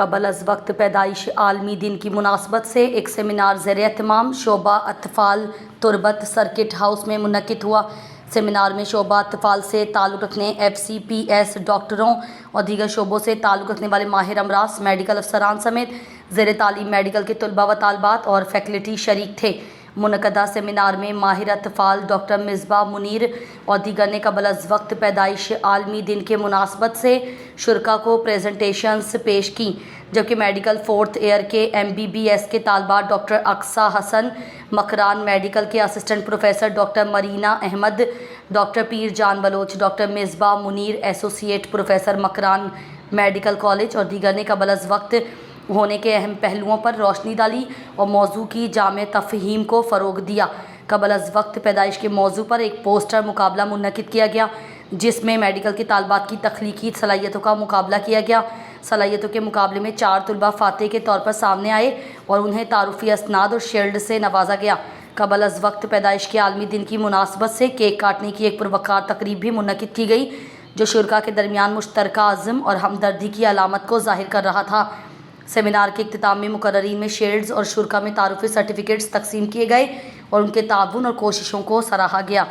قبل از وقت پیدائش عالمی دن کی مناسبت سے ایک سیمینار زیر اہتمام شعبہ اطفال تربت سرکٹ ہاؤس میں منعقد ہوا۔ سیمینار میں شعبہ اطفال سے تعلق رکھنے FCPS ڈاکٹروں اور دیگر شعبوں سے تعلق رکھنے والے ماہر امراض، میڈیکل افسران سمیت زیر تعلیم میڈیکل کے طلباء و طالبات اور فیکلٹی شریک تھے۔ منعقدہ سیمینار میں ماہر اطفال ڈاکٹر مصباح منیر اور دیگر نے قبل از وقت پیدائش عالمی دن کے مناسبت سے شرکاء کو پریزنٹیشنز پیش کیں، جبکہ میڈیکل فورتھ ایئر کے MBBS کے طالبات ڈاکٹر اقصیٰ حسن مکران، میڈیکل کے assistant professor doctor Marina Ahmed, doctor Pir Jan Baloch, doctor Misbah Munir associate professor Makran medical college اور دیگر نے قبل از وقت ہونے کے اہم پہلوؤں پر روشنی ڈالی اور موضوع کی جامع تفہیم کو فروغ دیا۔ قبل از وقت پیدائش کے موضوع پر ایک پوسٹر مقابلہ منعقد کیا گیا، جس میں میڈیکل کے طالبات کی تخلیقی صلاحیتوں کا مقابلہ کیا گیا۔ صلاحیتوں کے مقابلے میں 4 طلباء فاتح کے طور پر سامنے آئے اور انہیں تعارفی اسناد اور شیلڈ سے نوازا گیا۔ قبل از وقت پیدائش کے عالمی دن کی مناسبت سے کیک کاٹنے کی ایک پروقار تقریب بھی منعقد کی گئی، جو شرکاء کے درمیان مشترکہ عزم اور ہمدردی کی علامت کو ظاہر کر رہا تھا۔ سیمینار کے اختتام میں مقررین میں شیلڈز اور شرکاء میں تعارفی سرٹیفکیٹس تقسیم کیے گئے اور ان کے تعاون اور کوششوں کو سراہا گیا۔